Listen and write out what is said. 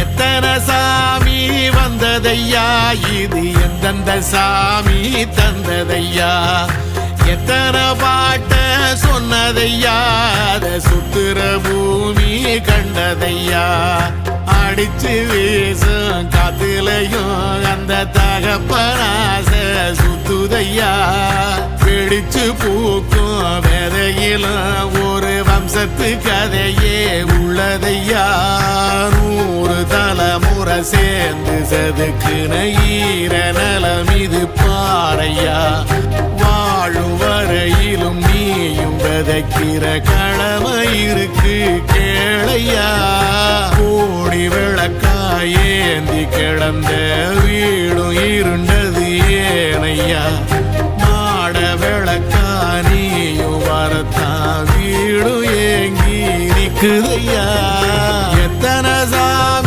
எத்தனை சாமி வந்ததையா, இது எந்தெந்த சாமி தந்ததையா, எத்தனை பாட்ட சொன்னதையா, அத சுத்துற பூமி கண்டதையா, அடிச்சு வீசும் காத்துலையும் அந்த தகப்பனாச சுத்துதையா, பிடிச்சு பூக்கும் விதையிலும் ஒரு வம்சத்து கதையே உள்ளதையா, 100 தலைமுறை சேர்ந்து செதுக்குன ஈர நலம் இது பாறையா, வாழும் வரையிலும் நீயும் விதைக்கிற கடமை இருக்கு கேளையா, கோடி விளக்காயேந்தி கிடந்த வீடும் இருண்டது ஏனையா, மாட விளக்கா நீயும் வரத்தான் வீடும் ஏங்கி நிக்குதையா, எத்தனை சாமி